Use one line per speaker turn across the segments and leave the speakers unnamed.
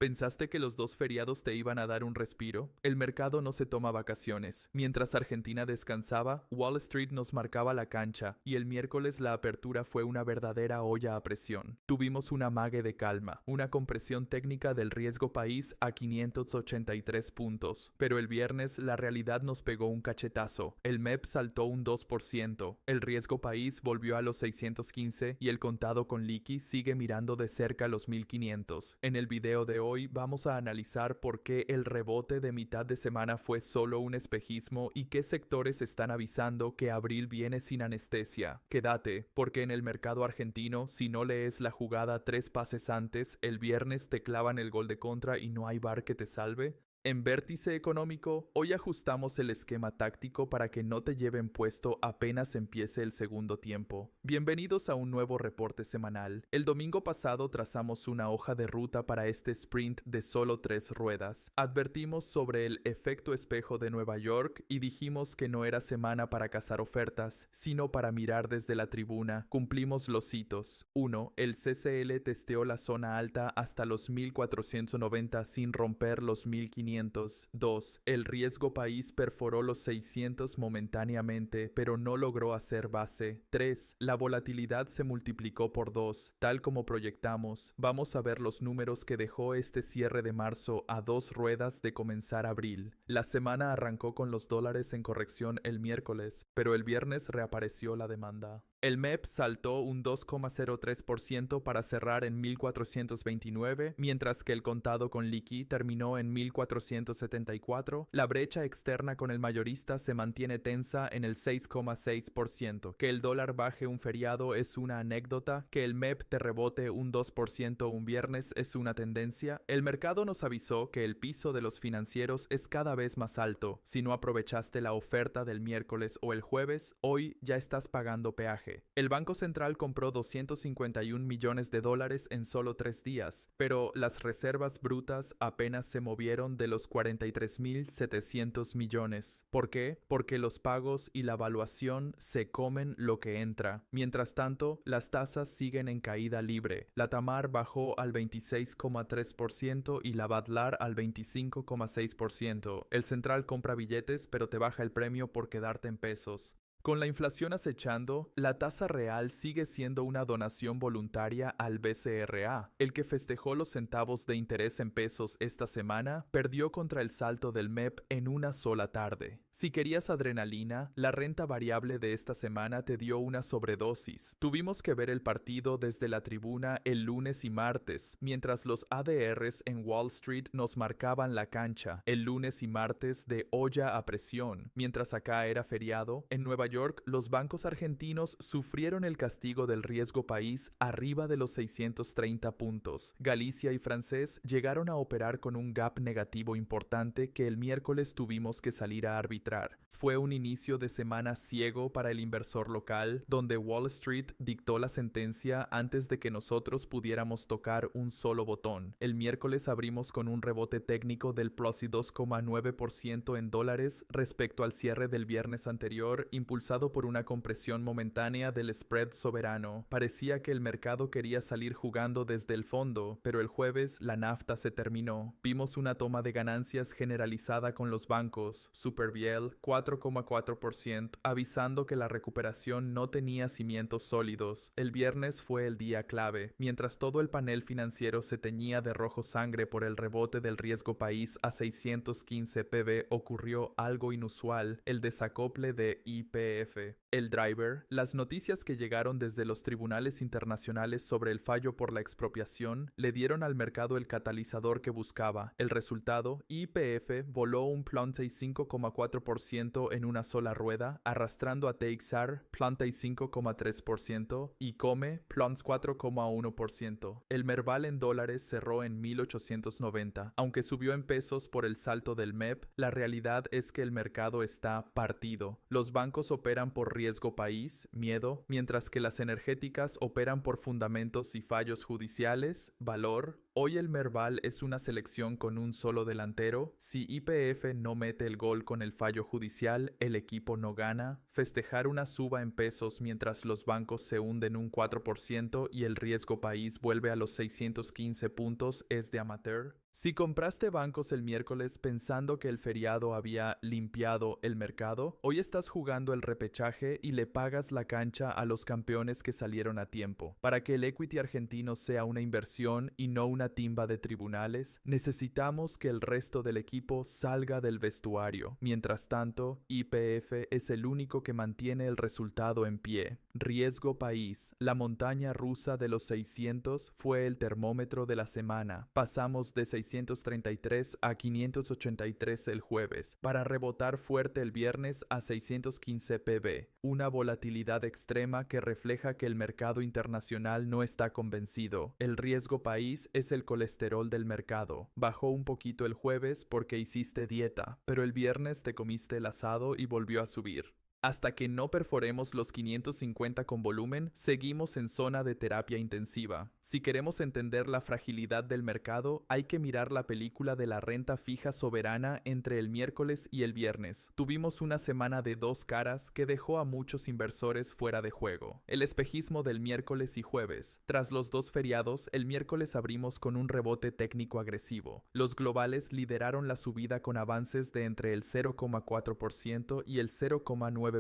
¿Pensaste que los dos feriados te iban a dar un respiro? El mercado no se toma vacaciones. Mientras Argentina descansaba, Wall Street nos marcaba la cancha y el miércoles la apertura fue una verdadera olla a presión. Tuvimos una mague de calma, una compresión técnica del riesgo país a 583 puntos. Pero el viernes la realidad nos pegó un cachetazo. El MEP saltó un 2%, el riesgo país volvió a los 615 y el contado con liqui sigue mirando de cerca los 1500. En el video de hoy vamos a analizar por qué el rebote de mitad de semana fue solo un espejismo y qué sectores están avisando que abril viene sin anestesia. Quédate, porque en el mercado argentino, si no lees la jugada 3 pases antes, el viernes te clavan el gol de contra y no hay VAR que te salve. En Vértice Económico, hoy ajustamos el esquema táctico para que no te lleven puesto apenas empiece el segundo tiempo. Bienvenidos a un nuevo reporte semanal. El domingo pasado trazamos una hoja de ruta para este sprint de solo 3 ruedas. Advertimos sobre el efecto espejo de Nueva York y dijimos que no era semana para cazar ofertas, sino para mirar desde la tribuna. Cumplimos los hitos. 1. El CCL testeó la zona alta hasta los 1490 sin romper los 1500. 2. El riesgo país perforó los 600 momentáneamente, pero no logró hacer base. 3. La volatilidad se multiplicó por 2, tal como proyectamos. Vamos a ver los números que dejó este cierre de marzo a 2 ruedas de comenzar abril. La semana arrancó con los dólares en corrección el miércoles, pero el viernes reapareció la demanda. El MEP saltó un 2,03% para cerrar en 1429, mientras que el contado con liqui terminó en 1474. La brecha externa con el mayorista se mantiene tensa en el 6,6%. Que el dólar baje un feriado es una anécdota, que el MEP te rebote un 2% un viernes es una tendencia. El mercado nos avisó que el piso de los financieros es cada vez más alto. Si no aprovechaste la oferta del miércoles o el jueves, hoy ya estás pagando peaje. El Banco Central compró 251 millones de dólares en solo 3 días, pero las reservas brutas apenas se movieron de los 43.700 millones. ¿Por qué? Porque los pagos y la valuación se comen lo que entra. Mientras tanto, las tasas siguen en caída libre. La Tamar bajó al 26,3% y la Badlar al 25,6%. El Central compra billetes, pero te baja el premio por quedarte en pesos. Con la inflación acechando, la tasa real sigue siendo una donación voluntaria al BCRA. El que festejó los centavos de interés en pesos esta semana perdió contra el salto del MEP en una sola tarde. Si querías adrenalina, la renta variable de esta semana te dio una sobredosis. Tuvimos que ver el partido desde la tribuna el lunes y martes, mientras los ADRs en Wall Street nos marcaban la cancha el lunes y martes de olla a presión. Mientras acá era feriado, en Nueva York los bancos argentinos sufrieron el castigo del riesgo país arriba de los 630 puntos. Galicia y Francés llegaron a operar con un gap negativo importante que el miércoles tuvimos que salir a arbitrar. Fue un inicio de semana ciego para el inversor local, donde Wall Street dictó la sentencia antes de que nosotros pudiéramos tocar un solo botón. El miércoles abrimos con un rebote técnico del plus 2,9% en dólares respecto al cierre del viernes anterior, impulsado por una compresión momentánea del spread soberano. Parecía que el mercado quería salir jugando desde el fondo, pero el jueves la nafta se terminó. Vimos una toma de ganancias generalizada con los bancos, Superviel 4,4%, avisando que la recuperación no tenía cimientos sólidos. El viernes fue el día clave. Mientras todo el panel financiero se teñía de rojo sangre por el rebote del riesgo país a 615 PB, ocurrió algo inusual, el desacople de YPF. El driver, las noticias que llegaron desde los tribunales internacionales sobre el fallo por la expropiación le dieron al mercado el catalizador que buscaba. El resultado, YPF voló un plante 5,4% en una sola rueda, arrastrando a TXR plante 5,3% y Come plants 4,1%. El Merval en dólares cerró en 1890. Aunque subió en pesos por el salto del MEP, la realidad es que el mercado está partido. Los bancos operan por riesgo país, miedo, mientras que las energéticas operan por fundamentos y fallos judiciales, valor, Hoy el Merval es una selección con un solo delantero. Si YPF no mete el gol con el fallo judicial, el equipo no gana. Festejar una suba en pesos mientras los bancos se hunden un 4% y el riesgo país vuelve a los 615 puntos es de amateur. Si compraste bancos el miércoles pensando que el feriado había limpiado el mercado, hoy estás jugando el repechaje y le pagas la cancha a los campeones que salieron a tiempo. Para que el equity argentino sea una inversión y no una timba de tribunales, necesitamos que el resto del equipo salga del vestuario. Mientras tanto, YPF es el único que mantiene el resultado en pie. Riesgo país. La montaña rusa de los 600 fue el termómetro de la semana. Pasamos de 633 a 583 el jueves, para rebotar fuerte el viernes a 615 pb, una volatilidad extrema que refleja que el mercado internacional no está convencido. El riesgo país es el colesterol del mercado. Bajó un poquito el jueves porque hiciste dieta, pero el viernes te comiste el asado y volvió a subir. Hasta que no perforemos los 550 con volumen, seguimos en zona de terapia intensiva. Si queremos entender la fragilidad del mercado, hay que mirar la película de la renta fija soberana entre el miércoles y el viernes. Tuvimos una semana de dos caras que dejó a muchos inversores fuera de juego. El espejismo del miércoles y jueves. Tras los dos feriados, el miércoles abrimos con un rebote técnico agresivo. Los globales lideraron la subida con avances de entre el 0,4% y el 0,9%.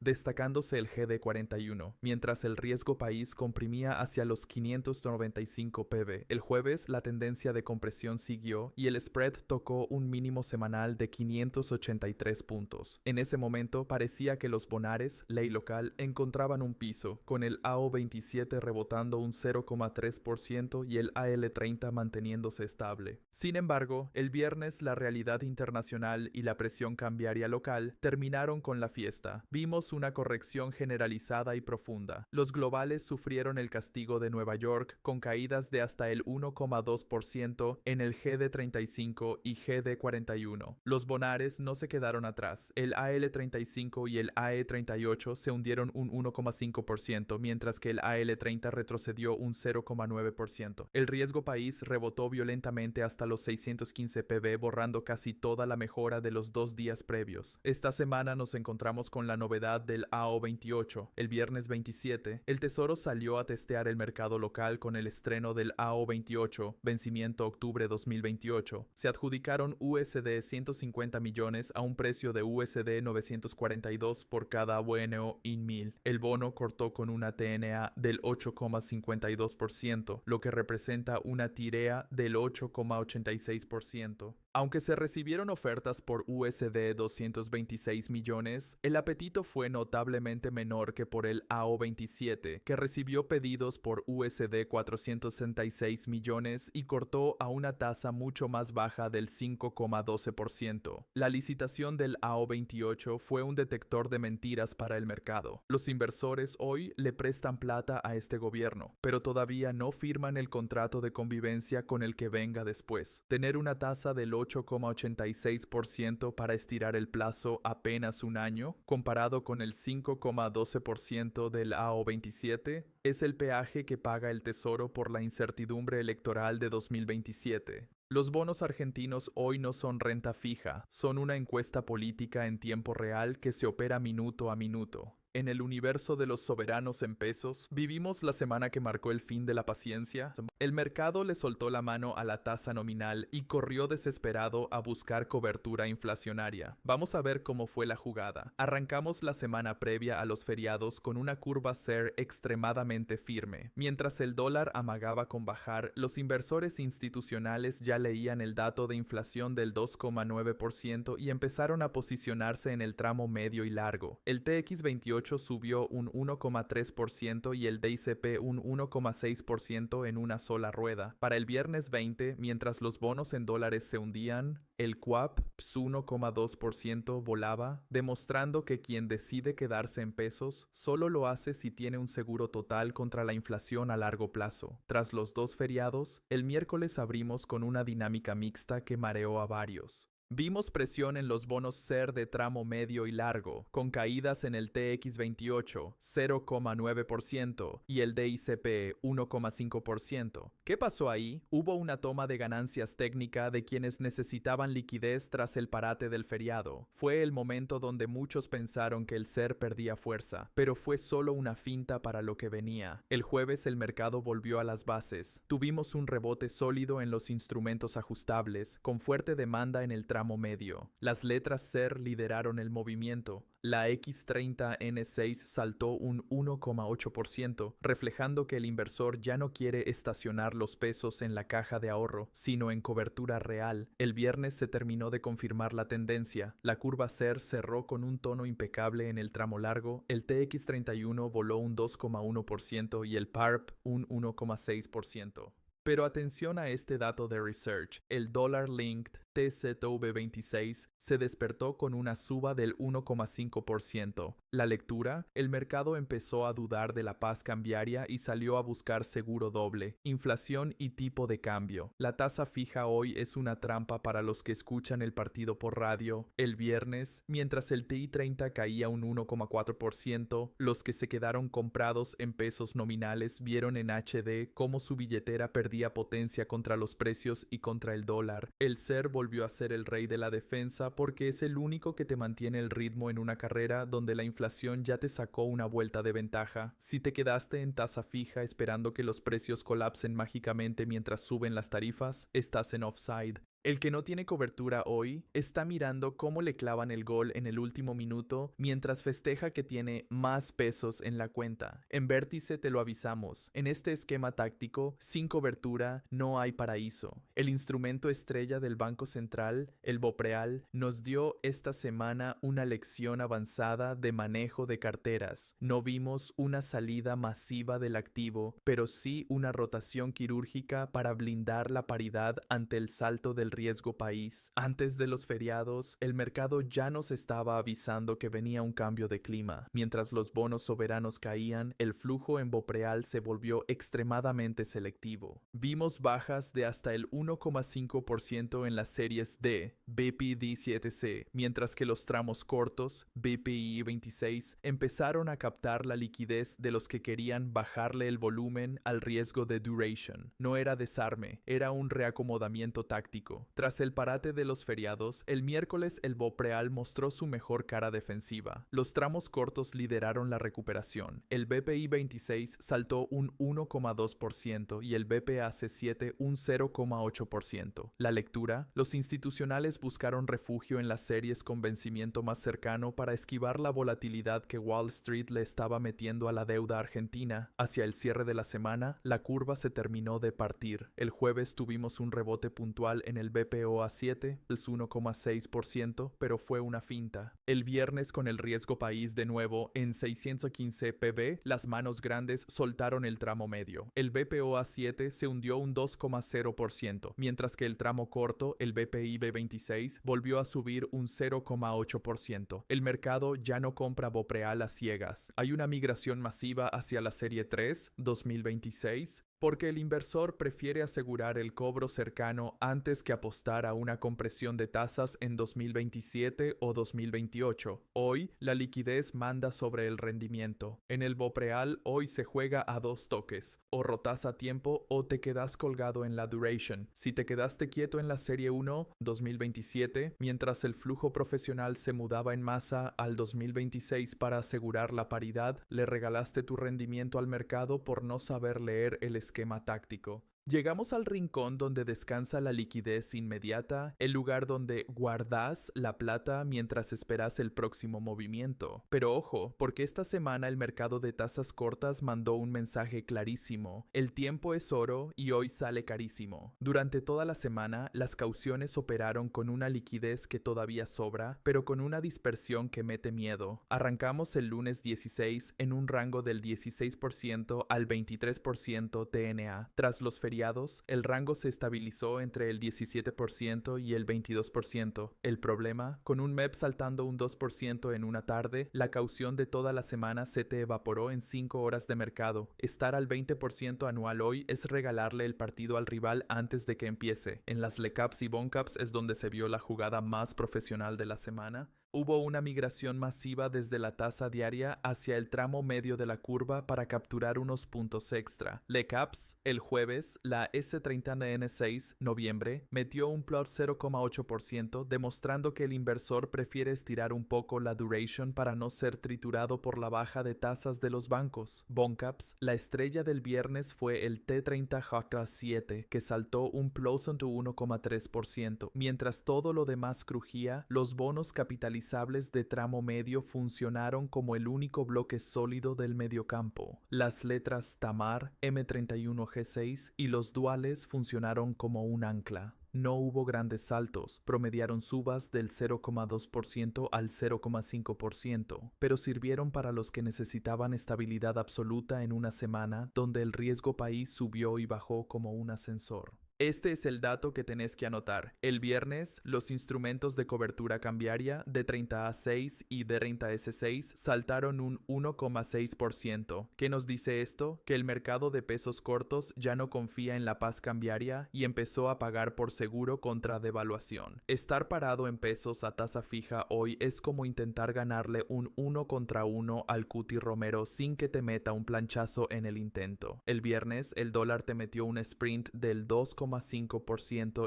Destacándose el GD41, mientras el riesgo país comprimía hacia los 595 pb. El jueves la tendencia de compresión siguió y el spread tocó un mínimo semanal de 583 puntos. En ese momento parecía que los bonares, ley local, encontraban un piso, con el AO27 rebotando un 0,3% y el AL30 manteniéndose estable. Sin embargo, el viernes la realidad internacional y la presión cambiaria local terminaron con la fiesta. Vimos una corrección generalizada y profunda. Los globales sufrieron el castigo de Nueva York con caídas de hasta el 1,2% en el GD35 y GD41. Los bonares no se quedaron atrás. El AL35 y el AE38 se hundieron un 1,5%, mientras que el AL30 retrocedió un 0,9%. El riesgo país rebotó violentamente hasta los 615 pb, borrando casi toda la mejora de los 2 días previos. Esta semana nos encontramos con la novedad del AO28. El viernes 27, el Tesoro salió a testear el mercado local con el estreno del AO28, vencimiento octubre 2028. Se adjudicaron USD 150 millones a un precio de USD 942 por cada bono in 1000. El bono cortó con una TNA del 8,52%, lo que representa una TIREA del 8,86%. Aunque se recibieron ofertas por USD 226 millones, el apetito fue notablemente menor que por el AO27, que recibió pedidos por USD 466 millones y cortó a una tasa mucho más baja del 5,12%. La licitación del AO28 fue un detector de mentiras para el mercado. Los inversores hoy le prestan plata a este gobierno, pero todavía no firman el contrato de convivencia con el que venga después. Tener una tasa del 8,86% para estirar el plazo apenas un año, comparado con el 5,12% del AO27, es el peaje que paga el Tesoro por la incertidumbre electoral de 2027. Los bonos argentinos hoy no son renta fija, son una encuesta política en tiempo real que se opera minuto a minuto. En el universo de los soberanos en pesos, vivimos la semana que marcó el fin de la paciencia. El mercado le soltó la mano a la tasa nominal y corrió desesperado a buscar cobertura inflacionaria. Vamos a ver cómo fue la jugada. Arrancamos la semana previa a los feriados con una curva SER extremadamente firme. Mientras el dólar amagaba con bajar, los inversores institucionales ya leían el dato de inflación del 2,9% y empezaron a posicionarse en el tramo medio y largo. El TX28 subió un 1,3% y el DICP un 1,6% en una sola rueda. Para el viernes 20, mientras los bonos en dólares se hundían, el QAP 1,2% volaba, demostrando que quien decide quedarse en pesos solo lo hace si tiene un seguro total contra la inflación a largo plazo. Tras los dos feriados, el miércoles abrimos con una dinámica mixta que mareó a varios. Vimos presión en los bonos SER de tramo medio y largo, con caídas en el TX28, 0,9% y el DICP, 1,5%. ¿Qué pasó ahí? Hubo una toma de ganancias técnica de quienes necesitaban liquidez tras el parate del feriado. Fue el momento donde muchos pensaron que el SER perdía fuerza, pero fue solo una finta para lo que venía. El jueves el mercado volvió a las bases. Tuvimos un rebote sólido en los instrumentos ajustables, con fuerte demanda en el tramo medio. Las letras SER lideraron el movimiento. La X30N6 saltó un 1,8%, reflejando que el inversor ya no quiere estacionar los pesos en la caja de ahorro, sino en cobertura real. El viernes se terminó de confirmar la tendencia. La curva SER cerró con un tono impecable en el tramo largo, el TX31 voló un 2,1% y el PARP un 1,6%. Pero atención a este dato de research. El Dollar Linked TZV26 se despertó con una suba del 1,5%. La lectura, el mercado empezó a dudar de la paz cambiaria y salió a buscar seguro doble, inflación y tipo de cambio. La tasa fija hoy es una trampa para los que escuchan el partido por radio. El viernes, mientras el TI30 caía un 1,4%, los que se quedaron comprados en pesos nominales vieron en HD cómo su billetera perdía potencia contra los precios y contra el dólar. El SER volvió a ser el rey de la defensa porque es el único que te mantiene el ritmo en una carrera donde la inflación ya te sacó una vuelta de ventaja. Si te quedaste en tasa fija esperando que los precios colapsen mágicamente mientras suben las tarifas, estás en offside. El que no tiene cobertura hoy está mirando cómo le clavan el gol en el último minuto mientras festeja que tiene más pesos en la cuenta. En Vértice te lo avisamos, en este esquema táctico, sin cobertura no hay paraíso. El instrumento estrella del Banco Central, el BOPREAL, nos dio esta semana una lección avanzada de manejo de carteras. No vimos una salida masiva del activo, pero sí una rotación quirúrgica para blindar la paridad ante el salto del riesgo país. Antes de los feriados, el mercado ya nos estaba avisando que venía un cambio de clima. Mientras los bonos soberanos caían, el flujo en BOPREAL se volvió extremadamente selectivo. Vimos bajas de hasta el 1,5% en las series D, BPD7C, mientras que los tramos cortos, BPI 26, empezaron a captar la liquidez de los que querían bajarle el volumen al riesgo de duration. No era desarme, era un reacomodamiento táctico. Tras el parate de los feriados, el miércoles el BOPREAL mostró su mejor cara defensiva. Los tramos cortos lideraron la recuperación. El BPI 26 saltó un 1,2% y el BPAC7 un 0,8%. La lectura, los institucionales buscaron refugio en las series con vencimiento más cercano para esquivar la volatilidad que Wall Street le estaba metiendo a la deuda argentina. Hacia el cierre de la semana, la curva se terminó de partir. El jueves tuvimos un rebote puntual en el BPOA7, el 1,6%, pero fue una finta. El viernes con el riesgo país de nuevo en 615 PB, las manos grandes soltaron el tramo medio. El BPOA7 se hundió un 2,0%, mientras que el tramo corto, el BPIB26, volvió a subir un 0,8%. El mercado ya no compra BOPREAL a ciegas. Hay una migración masiva hacia la serie 3, 2026, porque el inversor prefiere asegurar el cobro cercano antes que apostar a una compresión de tasas en 2027 o 2028. Hoy, la liquidez manda sobre el rendimiento. En el BOPREAL hoy se juega a dos toques, o rotas a tiempo o te quedas colgado en la duration. Si te quedaste quieto en la serie 1, 2027, mientras el flujo profesional se mudaba en masa al 2026 para asegurar la paridad, le regalaste tu rendimiento al mercado por no saber leer el esquema táctico. Llegamos al rincón donde descansa la liquidez inmediata, el lugar donde guardas la plata mientras esperas el próximo movimiento. Pero ojo, porque esta semana el mercado de tasas cortas mandó un mensaje clarísimo. El tiempo es oro y hoy sale carísimo. Durante toda la semana, las cauciones operaron con una liquidez que todavía sobra, pero con una dispersión que mete miedo. Arrancamos el lunes 16 en un rango del 16% al 23% TNA. Tras los feriados feriados, el rango se estabilizó entre el 17% y el 22%. El problema, con un MEP saltando un 2% en una tarde, la caución de toda la semana se te evaporó en 5 horas de mercado. Estar al 20% anual hoy es regalarle el partido al rival antes de que empiece. En las LECAPs y BONCAPs es donde se vio la jugada más profesional de la semana. Hubo una migración masiva desde la tasa diaria hacia el tramo medio de la curva para capturar unos puntos extra. LECAPs, el jueves, la S30N6, noviembre, metió un plus 0,8%, demostrando que el inversor prefiere estirar un poco la duration para no ser triturado por la baja de tasas de los bancos. BONCAPs, la estrella del viernes fue el T30 HK 7, que saltó un plus 1,3%. Mientras todo lo demás crujía, los bonos capitalizados de tramo medio funcionaron como el único bloque sólido del mediocampo. Las letras TAMAR, M31G6 y los duales funcionaron como un ancla. No hubo grandes saltos, promediaron subas del 0,2% al 0,5%, pero sirvieron para los que necesitaban estabilidad absoluta en una semana donde el riesgo país subió y bajó como un ascensor. Este es el dato que tenés que anotar. El viernes, los instrumentos de cobertura cambiaria D30A6 y D30S6 saltaron un 1,6%. ¿Qué nos dice esto? Que el mercado de pesos cortos ya no confía en la paz cambiaria y empezó a pagar por seguro contra devaluación. Estar parado en pesos a tasa fija hoy es como intentar ganarle un 1 contra 1 al Cuti Romero sin que te meta un planchazo en el intento. El viernes, el dólar te metió un sprint del 2,5%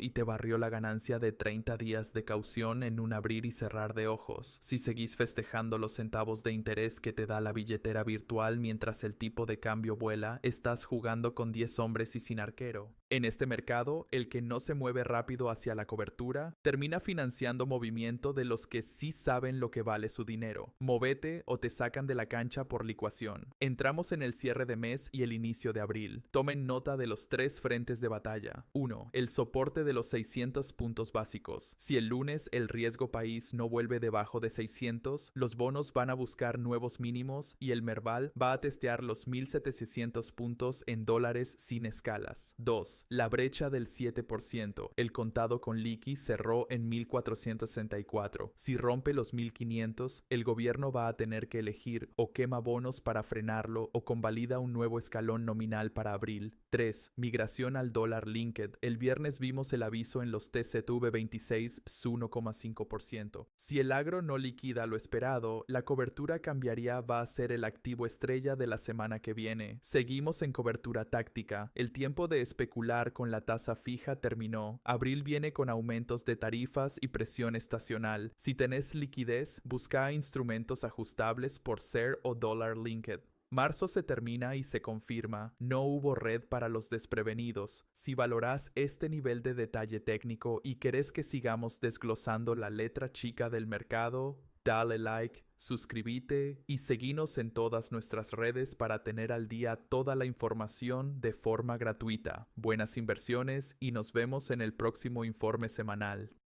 y te barrió la ganancia de 30 días de caución en un abrir y cerrar de ojos. Si seguís festejando los centavos de interés que te da la billetera virtual mientras el tipo de cambio vuela, estás jugando con 10 hombres y sin arquero. En este mercado, el que no se mueve rápido hacia la cobertura termina financiando movimiento de los que sí saben lo que vale su dinero. Movete o te sacan de la cancha por licuación. Entramos en el cierre de mes y el inicio de abril. Tomen nota de los 3 frentes de batalla. 1. El soporte de los 600 puntos básicos. Si el lunes el riesgo país no vuelve debajo de 600, los bonos van a buscar nuevos mínimos y el Merval va a testear los 1.700 puntos en dólares sin escalas. 2. La brecha del 7%. El contado con liqui cerró en 1.464. Si rompe los 1.500, el gobierno va a tener que elegir o quema bonos para frenarlo o convalida un nuevo escalón nominal para abril. 3. Migración al dólar linked. El viernes vimos el aviso en los TZV26 1,5%. Si el agro no liquida lo esperado, la cobertura cambiaría va a ser el activo estrella de la semana que viene. Seguimos en cobertura táctica. El tiempo de especular con la tasa fija terminó. Abril viene con aumentos de tarifas y presión estacional. Si tenés liquidez, busca instrumentos ajustables por SER o dólar linked. Marzo se termina y se confirma. No hubo red para los desprevenidos. Si valorás este nivel de detalle técnico y querés que sigamos desglosando la letra chica del mercado, dale like, suscríbete y seguinos en todas nuestras redes para tener al día toda la información de forma gratuita. Buenas inversiones y nos vemos en el próximo informe semanal.